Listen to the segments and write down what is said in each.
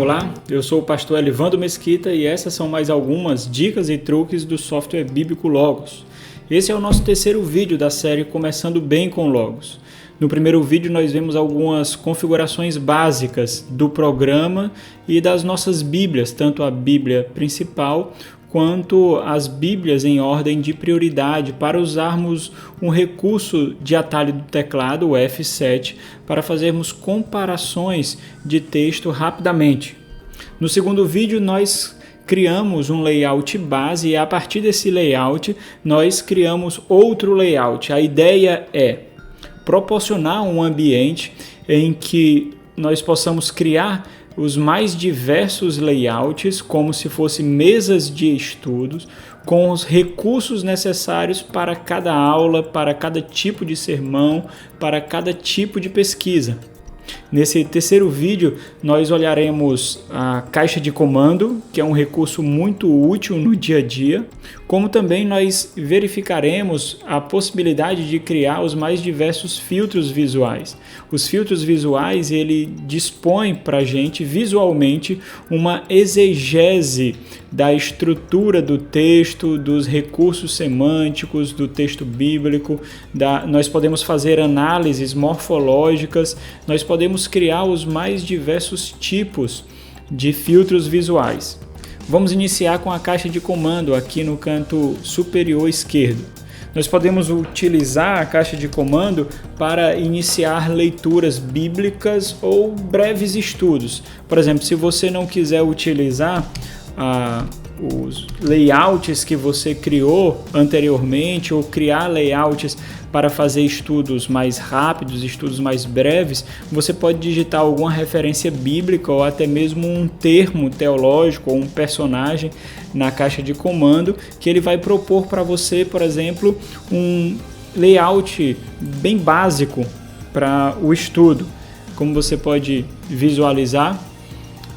Olá, eu sou o pastor Elivando Mesquita e essas são mais algumas dicas e truques do software bíblico Logos. Esse é o nosso terceiro vídeo da série Começando Bem com Logos. No primeiro vídeo nós vemos algumas configurações básicas do programa e das nossas Bíblias, tanto a Bíblia principal quanto as Bíblias em ordem de prioridade, para usarmos um recurso de atalho do teclado, o F7, para fazermos comparações de texto rapidamente. No segundo vídeo nós criamos um layout base e a partir desse layout nós criamos outro layout. A ideia é proporcionar um ambiente em que nós possamos criar os mais diversos layouts, como se fossem mesas de estudos, com os recursos necessários para cada aula, para cada tipo de sermão, para cada tipo de pesquisa. Nesse terceiro vídeo, nós olharemos a caixa de comando, que é um recurso muito útil no dia a dia, como também nós verificaremos a possibilidade de criar os mais diversos filtros visuais. Os filtros visuais, ele dispõe para a gente visualmente uma exegese da estrutura do texto, dos recursos semânticos do texto bíblico, nós podemos fazer análises morfológicas, nós podemos criar os mais diversos tipos de filtros visuais. Vamos iniciar com a caixa de comando aqui no canto superior esquerdo. Nós podemos utilizar a caixa de comando para iniciar leituras bíblicas ou breves estudos. Por exemplo, se você não quiser utilizar os layouts que você criou anteriormente ou criar layouts para fazer estudos mais rápidos, estudos mais breves, você pode digitar alguma referência bíblica ou até mesmo um termo teológico ou um personagem na caixa de comando que ele vai propor para você, por exemplo, um layout bem básico para o estudo. Como você pode visualizar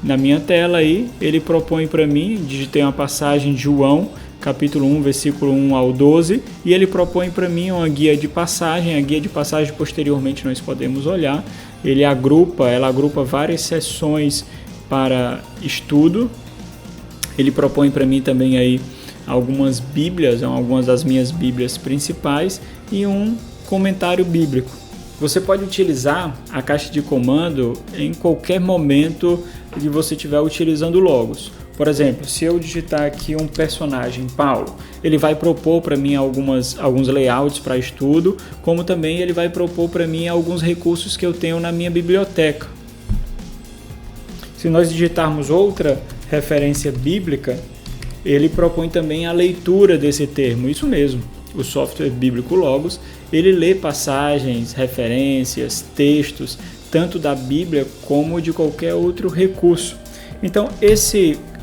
na minha tela aí, ele propõe para mim, digitei uma passagem de João, capítulo 1, versículo 1 ao 12, e ele propõe para mim uma guia de passagem. A guia de passagem posteriormente nós podemos olhar. Ela agrupa várias sessões para estudo. Ele propõe para mim também aí algumas Bíblias, algumas das minhas Bíblias principais e um comentário bíblico. Você pode utilizar a caixa de comando em qualquer momento que você estiver utilizando Logos. Por exemplo, se eu digitar aqui um personagem, Paulo, ele vai propor para mim alguns layouts para estudo, como também ele vai propor para mim alguns recursos que eu tenho na minha biblioteca. Se nós digitarmos outra referência bíblica, ele propõe também a leitura desse termo, isso mesmo. O software bíblico Logos, ele lê passagens, referências, textos, tanto da Bíblia como de qualquer outro recurso. Então,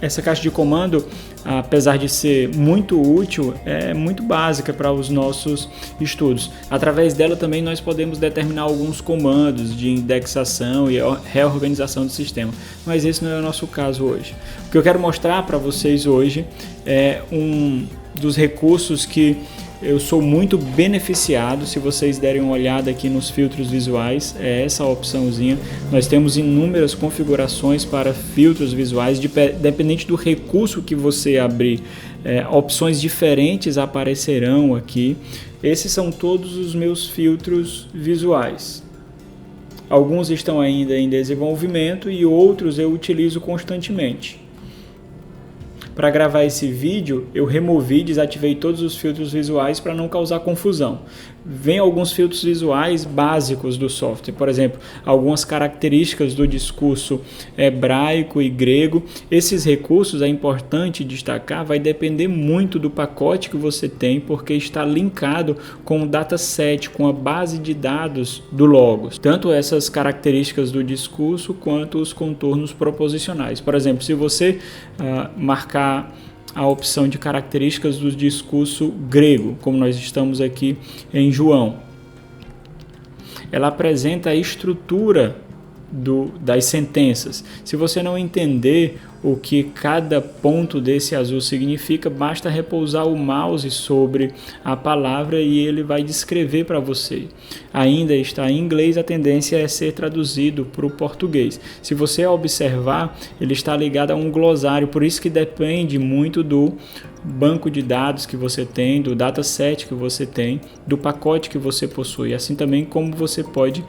essa caixa de comando, apesar de ser muito útil, é muito básica para os nossos estudos. Através dela também nós podemos determinar alguns comandos de indexação e reorganização do sistema, mas esse não é o nosso caso hoje. O que eu quero mostrar para vocês hoje é um dos recursos que eu sou muito beneficiado. Se vocês derem uma olhada aqui nos filtros visuais, é essa opçãozinha. Nós temos inúmeras configurações para filtros visuais, dependente do recurso que você abrir. Opções diferentes aparecerão aqui. Esses são todos os meus filtros visuais. Alguns estão ainda em desenvolvimento e outros eu utilizo constantemente. Para gravar esse vídeo, eu removi e desativei todos os filtros visuais para não causar confusão. Vem alguns filtros visuais básicos do software, por exemplo, algumas características do discurso hebraico e grego. Esses recursos, é importante destacar, vai depender muito do pacote que você tem, porque está linkado com o dataset, com a base de dados do Logos. Tanto essas características do discurso quanto os contornos proposicionais. Por exemplo, se você marcar a opção de características do discurso grego, como nós estamos aqui em João, ela apresenta a estrutura das sentenças. Se você não entender o que cada ponto desse azul significa, basta repousar o mouse sobre a palavra e ele vai descrever para você. Ainda está em inglês, a tendência é ser traduzido para o português. Se você observar, ele está ligado a um glossário, por isso que depende muito do banco de dados que você tem, do dataset que você tem, do pacote que você possui, assim também como você pode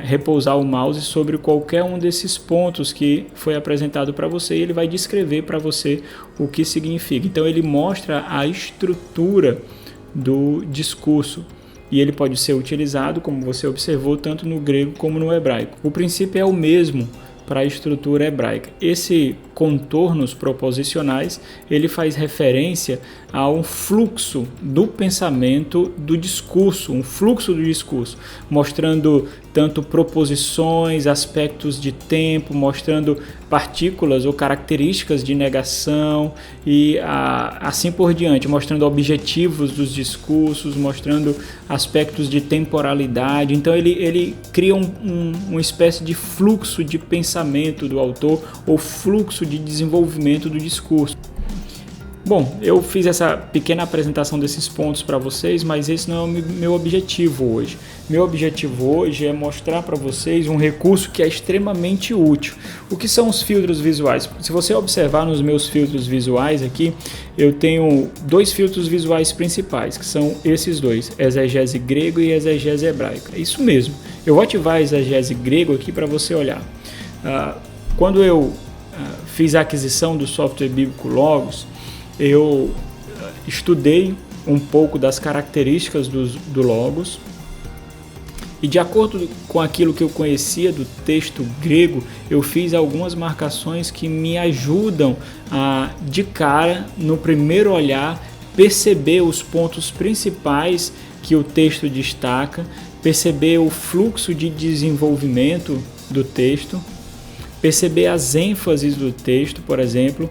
repousar o mouse sobre qualquer um desses pontos que foi apresentado para você e ele vai descrever para você o que significa. Então ele mostra a estrutura do discurso e ele pode ser utilizado, como você observou, tanto no grego como no hebraico. O princípio é o mesmo para a estrutura hebraica. Esse contornos proposicionais, ele faz referência a um fluxo do pensamento do discurso, um fluxo do discurso, mostrando tanto proposições, aspectos de tempo, mostrando partículas ou características de negação e assim por diante, mostrando objetivos dos discursos, mostrando aspectos de temporalidade. Então ele cria uma espécie de fluxo de pensamento do autor ou fluxo de desenvolvimento do discurso. Bom, eu fiz essa pequena apresentação desses pontos para vocês, mas esse não é o meu objetivo hoje. Meu objetivo hoje é mostrar para vocês um recurso que é extremamente útil. O que são os filtros visuais? Se você observar nos meus filtros visuais aqui, eu tenho dois filtros visuais principais, que são esses dois, exegese grego e exegese hebraica. É isso mesmo. Eu vou ativar a exegese grego aqui para você olhar. Quando eu fiz a aquisição do software bíblico Logos, eu estudei um pouco das características do Logos e, de acordo com aquilo que eu conhecia do texto grego, eu fiz algumas marcações que me ajudam a, de cara, no primeiro olhar, perceber os pontos principais que o texto destaca, perceber o fluxo de desenvolvimento do texto, perceber as ênfases do texto, por exemplo.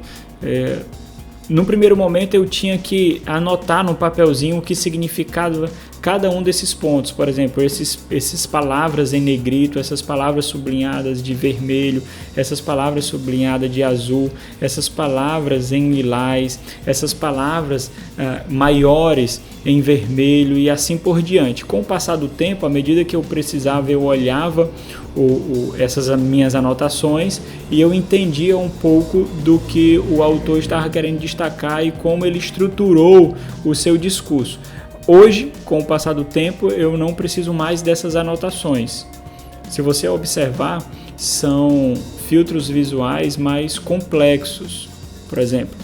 No primeiro momento eu tinha que anotar no papelzinho o que significava cada um desses pontos, por exemplo, essas palavras em negrito, essas palavras sublinhadas de vermelho, essas palavras sublinhadas de azul, essas palavras em lilás, essas palavras maiores em vermelho e assim por diante. Com o passar do tempo, à medida que eu precisava, eu olhava essas minhas anotações e eu entendia um pouco do que o autor estava querendo destacar e como ele estruturou o seu discurso. Hoje, com o passar do tempo, eu não preciso mais dessas anotações. Se você observar, são filtros visuais mais complexos. Por exemplo,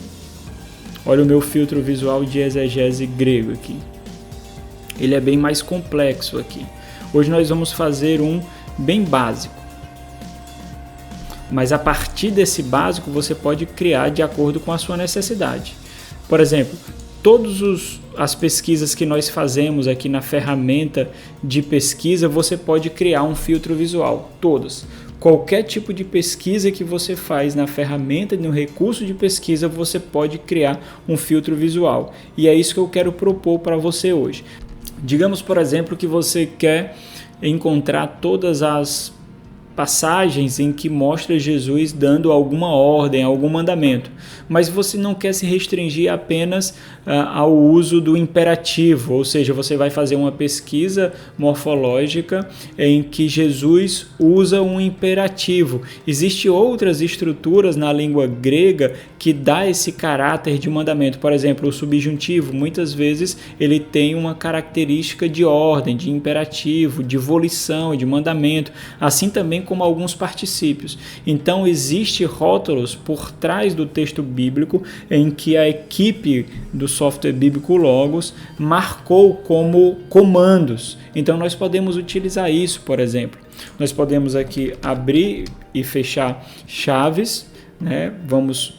olha o meu filtro visual de exegese grego aqui. Ele é bem mais complexo aqui. Hoje nós vamos fazer um bem básico. Mas a partir desse básico você pode criar de acordo com a sua necessidade. Por exemplo, todas as pesquisas que nós fazemos aqui na ferramenta de pesquisa, você pode criar um filtro visual, todas. Qualquer tipo de pesquisa que você faz na ferramenta, no recurso de pesquisa, você pode criar um filtro visual. E é isso que eu quero propor para você hoje. Digamos, por exemplo, que você quer encontrar todas as passagens em que mostra Jesus dando alguma ordem, algum mandamento, mas você não quer se restringir apenas ao uso do imperativo, ou seja, você vai fazer uma pesquisa morfológica em que Jesus usa um imperativo. Existem outras estruturas na língua grega que dá esse caráter de mandamento. Por exemplo, o subjuntivo, muitas vezes ele tem uma característica de ordem, de imperativo, de volição, de mandamento, assim também como alguns particípios. Então, existe rótulos por trás do texto bíblico em que a equipe do software bíblico Logos marcou como comandos. Então, nós podemos utilizar isso, por exemplo. Nós podemos aqui abrir e fechar chaves, né? Vamos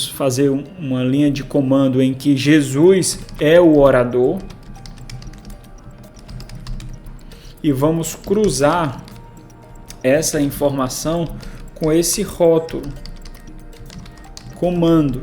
fazer uma linha de comando em que Jesus é o orador. E vamos cruzar essa informação com esse rótulo, comando.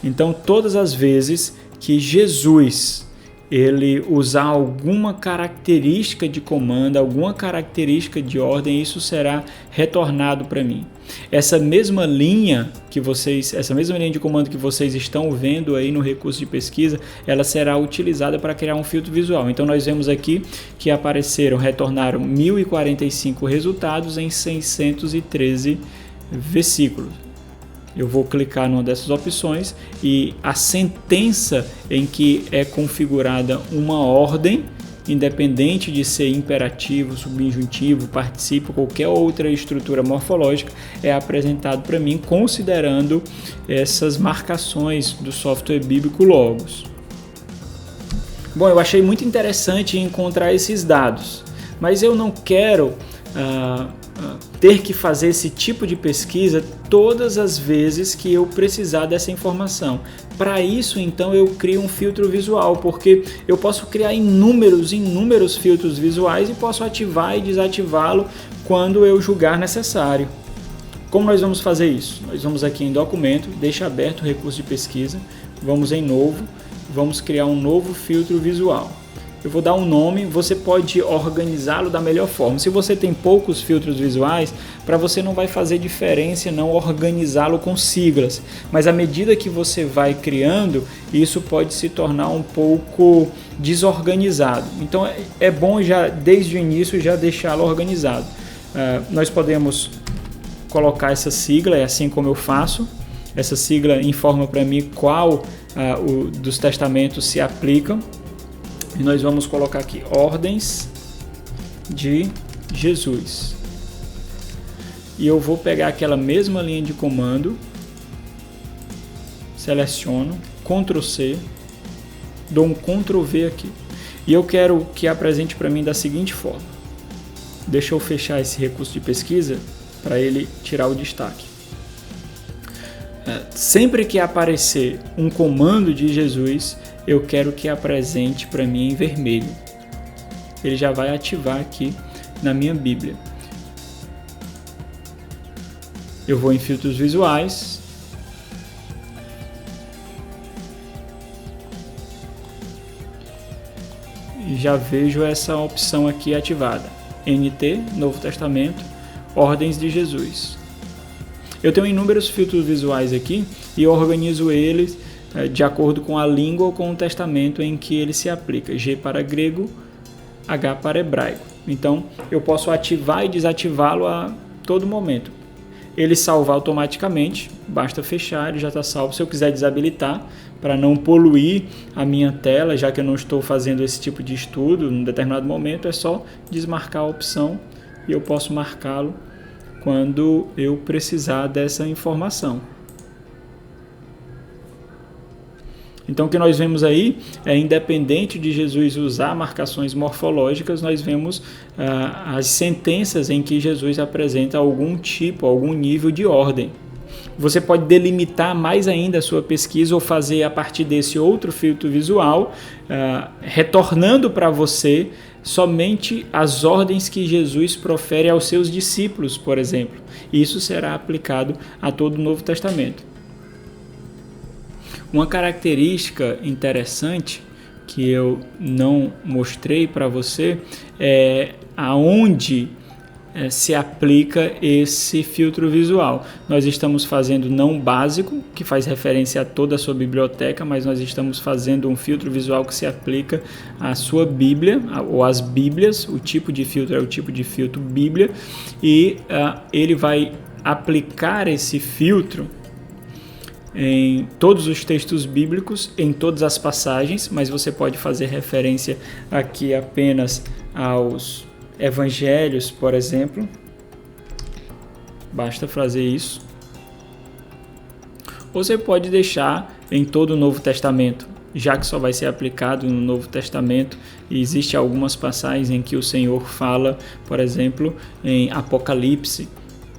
Então, todas as vezes que Jesus ele usar alguma característica de comando, alguma característica de ordem, isso será retornado para mim. Essa mesma linha de comando que vocês estão vendo aí no recurso de pesquisa, ela será utilizada para criar um filtro visual. Então nós vemos aqui que retornaram 1045 resultados em 613 versículos. Eu vou clicar numa dessas opções e a sentença em que é configurada uma ordem, independente de ser imperativo, subjuntivo, particípio, qualquer outra estrutura morfológica, é apresentado para mim considerando essas marcações do software bíblico Logos. Bom, eu achei muito interessante encontrar esses dados, mas eu não quero ter que fazer esse tipo de pesquisa todas as vezes que eu precisar dessa informação. Para isso, então, eu crio um filtro visual, porque eu posso criar inúmeros filtros visuais e posso ativar e desativá-lo quando eu julgar necessário. Como nós vamos fazer isso? Nós vamos aqui em Documento, deixa aberto o recurso de pesquisa, vamos em Novo, vamos criar um novo filtro visual. Eu vou dar um nome, você pode organizá-lo da melhor forma. Se você tem poucos filtros visuais, para você não vai fazer diferença não organizá-lo com siglas. Mas à medida que você vai criando, isso pode se tornar um pouco desorganizado. Então é bom já desde o início já deixá-lo organizado. Nós podemos colocar essa sigla, é assim como eu faço. Essa sigla informa para mim qual dos testamentos se aplicam. E nós vamos colocar aqui ordens de Jesus. E eu vou pegar aquela mesma linha de comando, seleciono, Ctrl C, dou um Ctrl V aqui. E eu quero que apresente para mim da seguinte forma. Deixa eu fechar esse recurso de pesquisa para ele tirar o destaque. Sempre que aparecer um comando de Jesus, eu quero que apresente para mim em vermelho. Ele já vai ativar aqui na minha Bíblia. Eu vou em filtros visuais. E já vejo essa opção aqui ativada. NT, Novo Testamento, Ordens de Jesus. Eu tenho inúmeros filtros visuais aqui e eu organizo eles de acordo com a língua ou com o testamento em que ele se aplica. G para grego, H para hebraico. Então, eu posso ativar e desativá-lo a todo momento. Ele salva automaticamente, basta fechar, ele já está salvo. Se eu quiser desabilitar, para não poluir a minha tela, já que eu não estou fazendo esse tipo de estudo em determinado momento, é só desmarcar a opção e eu posso marcá-lo quando eu precisar dessa informação. Então, o que nós vemos aí é, independente de Jesus usar marcações morfológicas, nós vemos as sentenças em que Jesus apresenta algum tipo, algum nível de ordem. Você pode delimitar mais ainda a sua pesquisa ou fazer a partir desse outro filtro visual, retornando para você somente as ordens que Jesus profere aos seus discípulos, por exemplo. Isso será aplicado a todo o Novo Testamento. Uma característica interessante que eu não mostrei para você é aonde se aplica esse filtro visual. Nós estamos fazendo não básico, que faz referência a toda a sua biblioteca, mas nós estamos fazendo um filtro visual que se aplica à sua Bíblia, ou às Bíblias. O tipo de filtro é o tipo de filtro Bíblia, e ele vai aplicar esse filtro em todos os textos bíblicos, em todas as passagens, mas você pode fazer referência aqui apenas aos evangelhos, por exemplo. Basta fazer isso. Ou você pode deixar em todo o Novo Testamento, já que só vai ser aplicado no Novo Testamento, e existe algumas passagens em que o Senhor fala, por exemplo, em Apocalipse,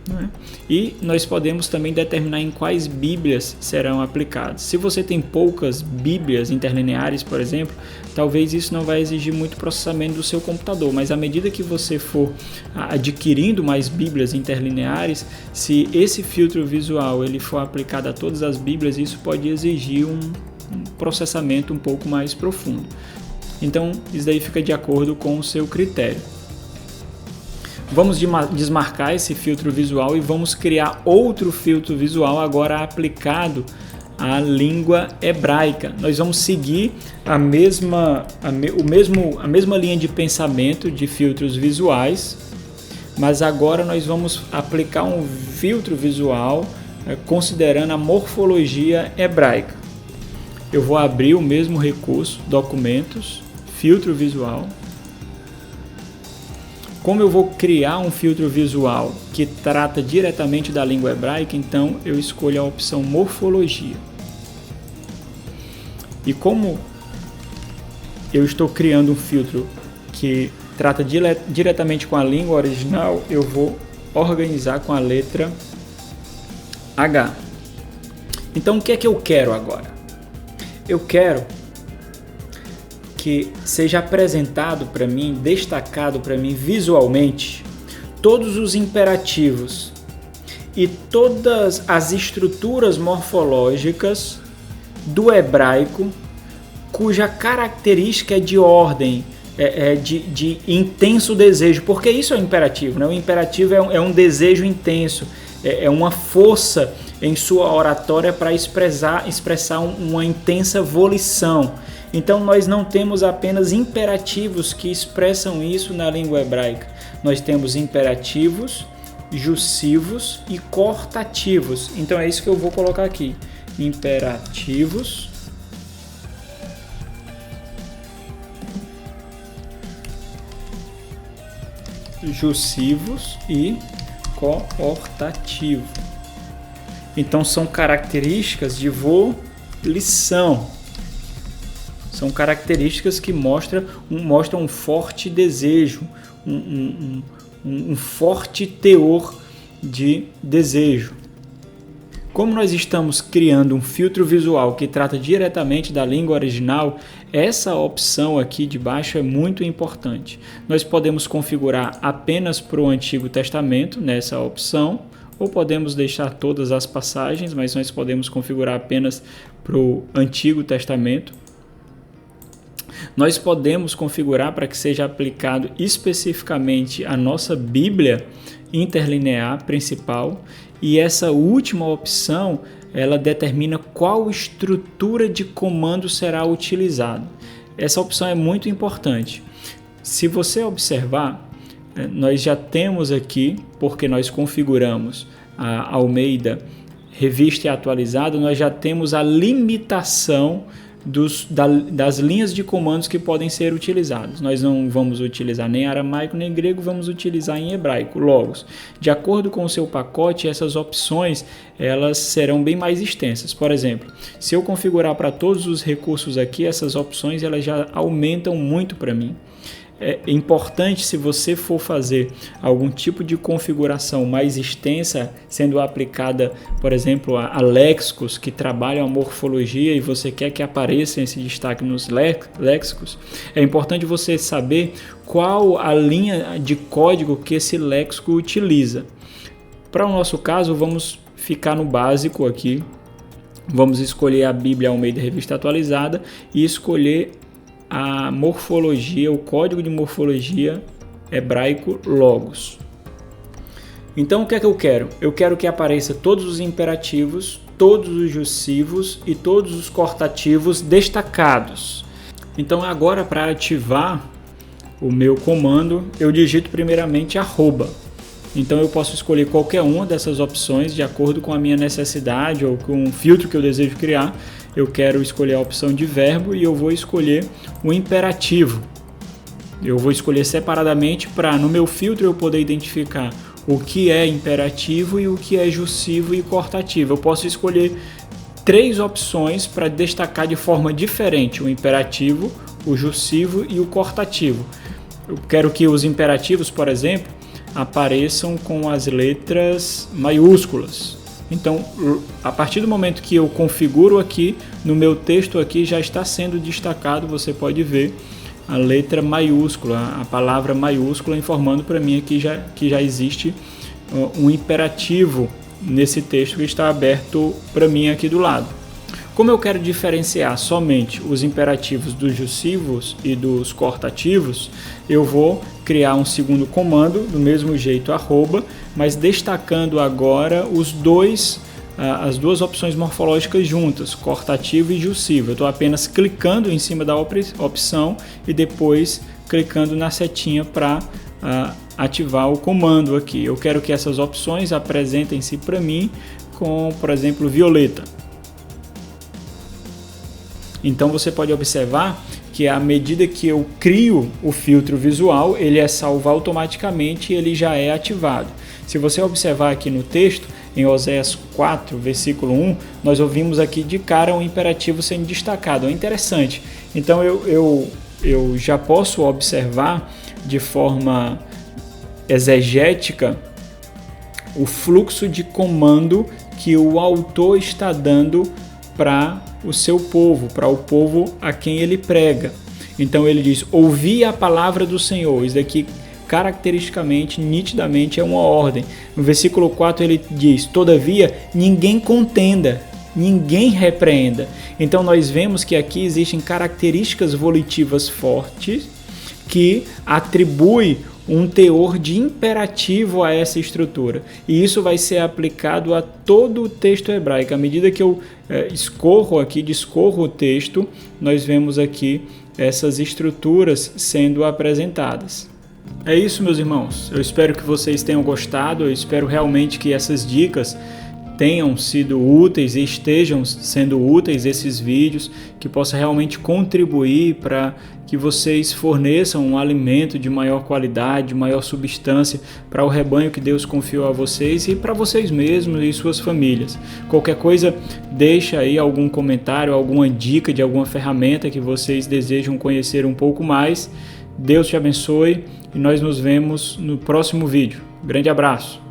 né? E nós podemos também determinar em quais Bíblias serão aplicadas. Se você tem poucas Bíblias interlineares, por exemplo, talvez isso não vai exigir muito processamento do seu computador, mas à medida que você for adquirindo mais Bíblias interlineares, se esse filtro visual ele for aplicado a todas as Bíblias, isso pode exigir um processamento um pouco mais profundo. Então isso daí fica de acordo com o seu critério. Vamos desmarcar esse filtro visual e vamos criar outro filtro visual agora aplicado à língua hebraica. Nós vamos seguir a mesma linha de pensamento de filtros visuais, mas agora nós vamos aplicar um filtro visual considerando a morfologia hebraica. Eu vou abrir o mesmo recurso, documentos, filtro visual. Como eu vou criar um filtro visual que trata diretamente da língua hebraica, então eu escolho a opção morfologia. E como eu estou criando um filtro que trata diretamente com a língua original, eu vou organizar com a letra H. Então o que é que eu quero agora? Eu quero que seja apresentado para mim, destacado para mim visualmente, todos os imperativos e todas as estruturas morfológicas do hebraico cuja característica é de ordem, de intenso desejo, porque isso é o imperativo, né? O imperativo é um desejo intenso, é uma força em sua oratória para expressar uma intensa volição. Então nós não temos apenas imperativos que expressam isso na língua hebraica. Nós temos imperativos, jussivos e cortativos. Então é isso que eu vou colocar aqui. Imperativos, jussivos e coortativo. Então são características de volição. São características que mostram um forte desejo, um forte teor de desejo. Como nós estamos criando um filtro visual que trata diretamente da língua original, essa opção aqui de baixo é muito importante. Nós podemos configurar apenas para o Antigo Testamento nessa opção, ou podemos deixar todas as passagens, mas nós podemos configurar apenas para o Antigo Testamento. Nós podemos configurar para que seja aplicado especificamente a nossa Bíblia interlinear principal, e essa última opção ela determina qual estrutura de comando será utilizada. Essa opção é muito importante. Se você observar, nós já temos aqui, porque nós configuramos a Almeida Revista e Atualizada, nós já temos a limitação das linhas de comandos que podem ser utilizadas. Nós não vamos utilizar nem aramaico nem grego, vamos utilizar em hebraico, logos. De acordo com o seu pacote, essas opções elas serão bem mais extensas. Por exemplo, se eu configurar para todos os recursos aqui, essas opções elas já aumentam muito para mim. É importante, se você for fazer algum tipo de configuração mais extensa, sendo aplicada, por exemplo, a léxicos que trabalham a morfologia e você quer que apareça esse destaque nos léxicos, é importante você saber qual a linha de código que esse léxico utiliza. Para o nosso caso, vamos ficar no básico aqui, vamos escolher a Bíblia Almeida Revista Atualizada e escolher a morfologia, o código de morfologia hebraico logos. Então o que é que eu quero? Eu quero que apareça todos os imperativos, todos os jussivos e todos os cortativos destacados. Então agora, para ativar o meu comando, eu digito primeiramente arroba. Então eu posso escolher qualquer uma dessas opções de acordo com a minha necessidade ou com o filtro que eu desejo criar. Eu quero escolher a opção de verbo e eu vou escolher o imperativo. Eu vou escolher separadamente para no meu filtro eu poder identificar o que é imperativo e o que é jussivo e cortativo. Eu posso escolher 3 opções para destacar de forma diferente o imperativo, o jussivo e o cortativo. Eu quero que os imperativos, por exemplo, apareçam com as letras maiúsculas. Então, a partir do momento que eu configuro aqui, no meu texto aqui já está sendo destacado, você pode ver a letra maiúscula, a palavra maiúscula, informando para mim aqui que já existe um imperativo nesse texto que está aberto para mim aqui do lado. Como eu quero diferenciar somente os imperativos dos jussivos e dos cortativos, eu vou criar um segundo comando, do mesmo jeito arroba, mas destacando agora as duas opções morfológicas juntas, cortativo e jussivo. Eu estou apenas clicando em cima da opção e depois clicando na setinha para ativar o comando aqui. Eu quero que essas opções apresentem-se para mim com, por exemplo, violeta. Então você pode observar que à medida que eu crio o filtro visual, ele é salvo automaticamente e ele já é ativado. Se você observar aqui no texto, em Oséias 4, versículo 1, nós ouvimos aqui de cara um imperativo sendo destacado. É interessante. Então eu já posso observar de forma exegética o fluxo de comando que o autor está dando para o seu povo, para o povo a quem ele prega. Então ele diz, ouvi a palavra do Senhor. Isso daqui caracteristicamente, nitidamente é uma ordem. No versículo 4 ele diz, todavia ninguém contenda, ninguém repreenda. Então nós vemos que aqui existem características volitivas fortes que atribuem um teor de imperativo a essa estrutura. E isso vai ser aplicado a todo o texto hebraico. À medida que eu discorro o texto, nós vemos aqui essas estruturas sendo apresentadas. É isso, meus irmãos. Eu espero que vocês tenham gostado. Eu espero realmente que essas dicas tenham sido úteis e estejam sendo úteis esses vídeos, que possa realmente contribuir para que vocês forneçam um alimento de maior qualidade, de maior substância para o rebanho que Deus confiou a vocês e para vocês mesmos e suas famílias. Qualquer coisa, deixa aí algum comentário, alguma dica de alguma ferramenta que vocês desejam conhecer um pouco mais. Deus te abençoe e nós nos vemos no próximo vídeo. Grande abraço!